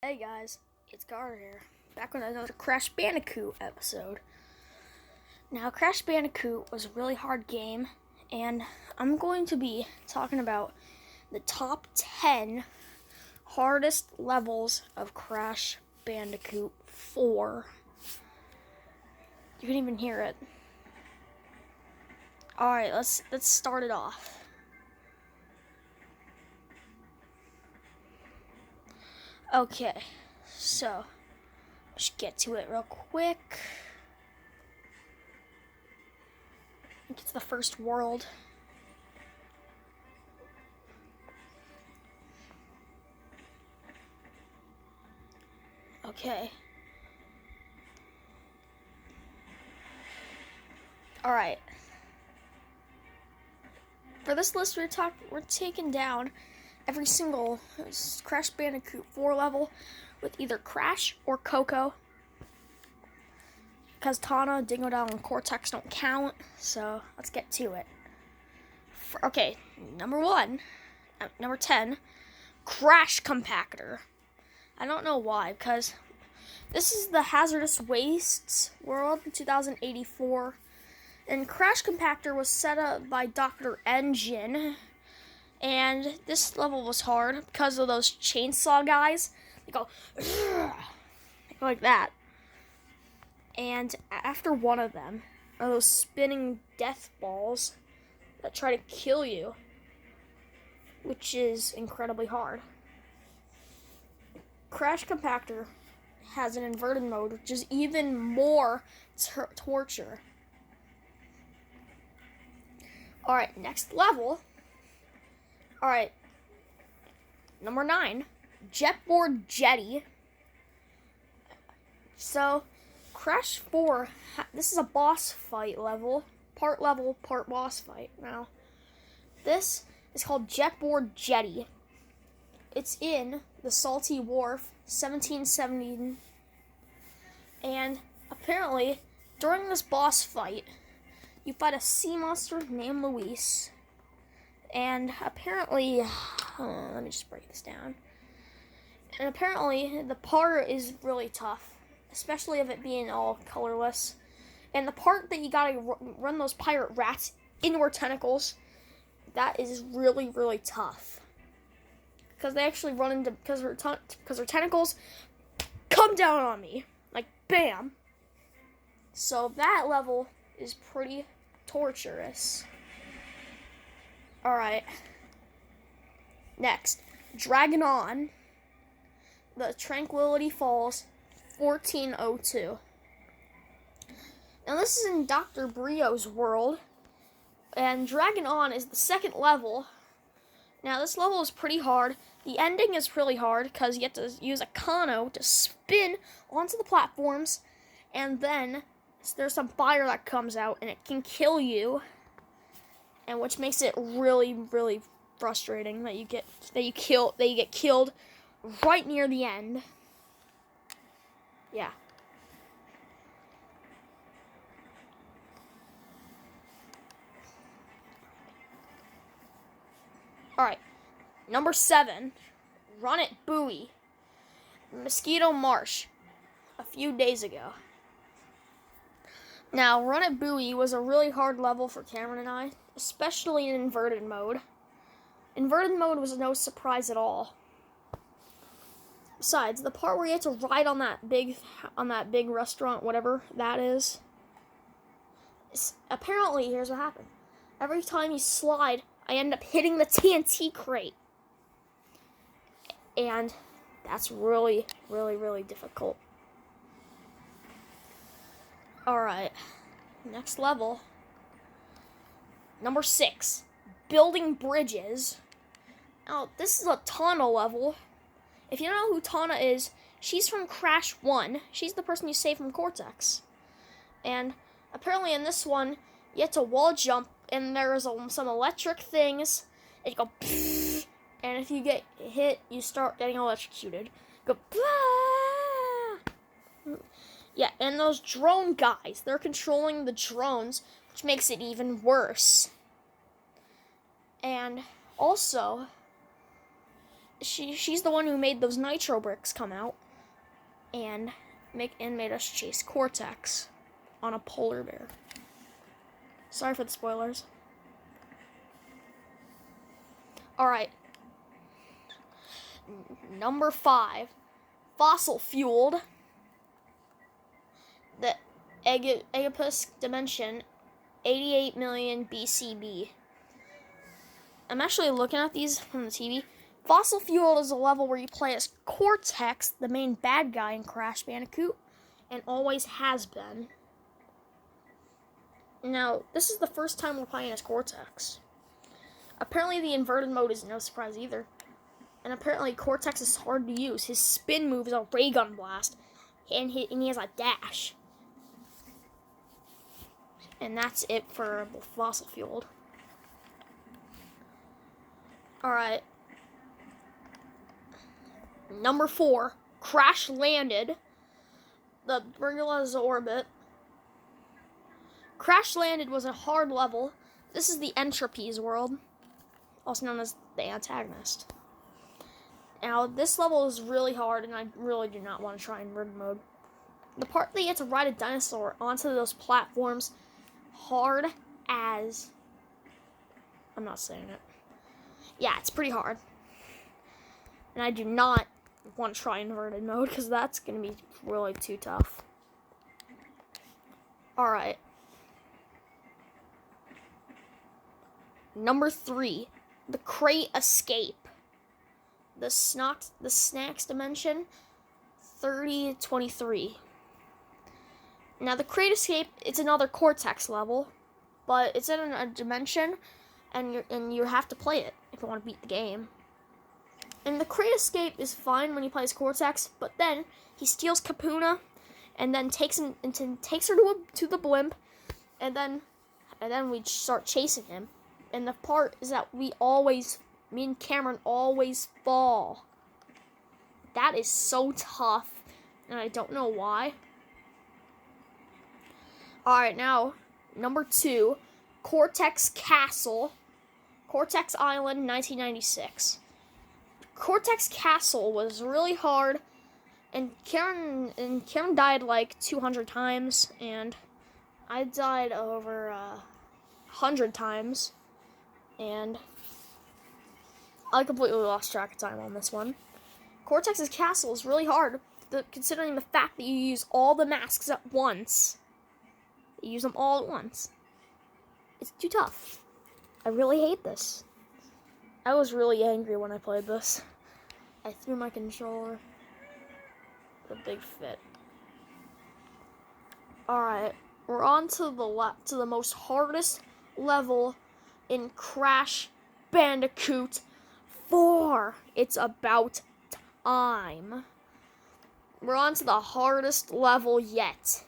Hey guys, it's Garner here, back with another Crash Bandicoot episode. Now, Crash Bandicoot was a really hard game, and I'm going to be talking about the top 10 hardest levels of Crash Bandicoot 4. You can even hear it. Alright, let's start it off. Okay, so let's get to it real quick. I think it's the first world. Okay. Alright. For this list, we're taking down every single Crash Bandicoot 4 level with either Crash or Coco. Because Tana, Dingo Down, and Cortex don't count, so let's get to it. Okay, number 10, Crash Compactor. I don't know why, because this is the Hazardous Wastes world in 2084. And Crash Compactor was set up by Dr. Engine. And this level was hard because of those chainsaw guys. They go like that. And after one of them are those spinning death balls that try to kill you, which is incredibly hard. Crash Compactor has an inverted mode, which is even more torture. Alright, next level. Alright, number 9, jetboard jetty. So, Crash 4, this is a boss fight level, part boss fight. Now, this is called jetboard jetty. It's in the Salty Wharf, 1770, and apparently, during this boss fight, you fight a sea monster named Luis. And apparently, let me just break this down. And apparently, the part is really tough, especially of it being all colorless. And the part that you gotta run those pirate rats into her tentacles, that is really, really tough. Because they actually run into, because her tentacles come down on me, like bam. So that level is pretty torturous. Alright. Next, Draggin on the Tranquility Falls 1402. Now this is in Dr. Brio's world, and Draggin on is the second level. Now this level is pretty hard. The ending is really hard because you have to use a Kano to spin onto the platforms, and then there's some fire that comes out and it can kill you. And which makes it really, really frustrating that you get killed right near the end. Yeah. Alright. Number 7. Run It Bouy. Mosquito Marsh. A few days ago. Now, Run It Bouy was a really hard level for Cameron and I, especially in inverted mode. Inverted mode was no surprise at all. Besides, the part where you have to ride on that big restaurant, whatever that is, apparently, here's what happened. Every time you slide, I end up hitting the TNT crate. And that's really, really, really difficult. Alright, next level. Number 6, building bridges. Now, this is a Tana level. If you don't know who Tana is, she's from Crash 1. She's the person you save from Cortex. And apparently in this one, you have to wall jump, and there's some electric things, and you go, and if you get hit, you start getting electrocuted. Go, yeah, and those drone guys, they're controlling the drones, which makes it even worse. And also, she's the one who made those nitro bricks come out and made us chase Cortex on a polar bear. Sorry for the spoilers. Alright. Number 5. Fossil fueled. The Aegipus dimension 88 million BCB. I'm actually looking at these from the TV. Fossil fueled is a level where you play as Cortex, the main bad guy in Crash Bandicoot, and always has been. Now, this is the first time we're playing as Cortex. Apparently the inverted mode is no surprise either. And apparently Cortex is hard to use. His spin move is a ray gun blast. And he has a dash. And that's it for Fossil Fueled. Alright. Number 4. Crash Landed. The Brigula's Orbit. Crash Landed was a hard level. This is the Entropy's world, also known as the antagonist. Now, this level is really hard, and I really do not want to try inverted mode. The part that you have to ride a dinosaur onto those platforms, hard as... I'm not saying it. Yeah, it's pretty hard. And I do not want to try inverted mode, because that's going to be really too tough. Alright. Number 3, the Crate Escape. The Snacks dimension, 3023. Now the Crate Escape, it's another Cortex level, but it's in a dimension, and you have to play it if you want to beat the game. And the Crate Escape is fine when you play as Cortex, but then he steals Capuna, and then takes her to the blimp, and then we start chasing him. And the part is that me and Cameron always fall. That is so tough, and I don't know why. Alright, now, number 2, Cortex Castle. Cortex Island, 1996. Cortex Castle was really hard, and Cameron died like 200 times, and I died over 100 times. And I completely lost track of time on this one. Cortex's castle is really hard, considering the fact that you use all the masks at once. You use them all at once. It's too tough. I really hate this. I was really angry when I played this. I threw my controller. A big fit. Alright, we're on to the most hardest level in Crash Bandicoot 4. It's about time. We're on to the hardest level yet.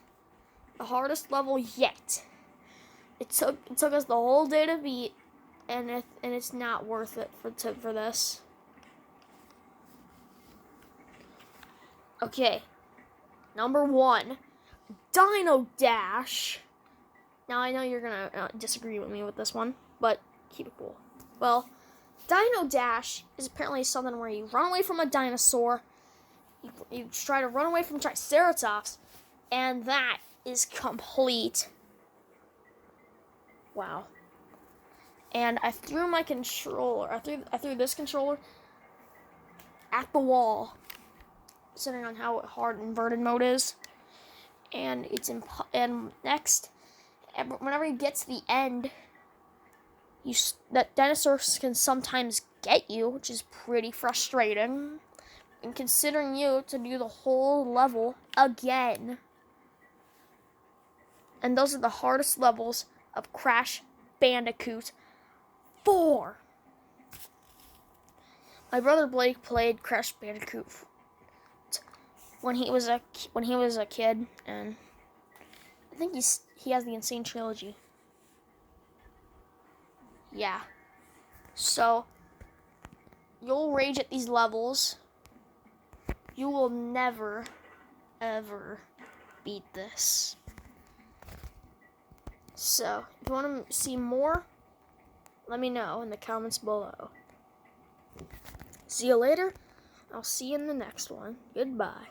The hardest level yet. It took us the whole day to beat, and it's not worth it for this. Okay. Number 1, Dino Dash. Now I know you're gonna disagree with me with this one, but keep it cool. Well, Dino Dash is apparently something where you run away from a dinosaur, you try to run away from Triceratops, and that is complete. Wow. And I threw my controller, I threw this controller at the wall, considering on how hard inverted mode is. And and next, whenever you get to the end, that dinosaurs can sometimes get you, which is pretty frustrating. And considering you to do the whole level again. And those are the hardest levels of Crash Bandicoot 4. My brother Blake played Crash Bandicoot when he was a kid, and I think he has the Insane Trilogy. Yeah. So you'll rage at these levels. You will never, ever beat this. So, if you want to see more, let me know in the comments below. See you later. I'll see you in the next one. Goodbye.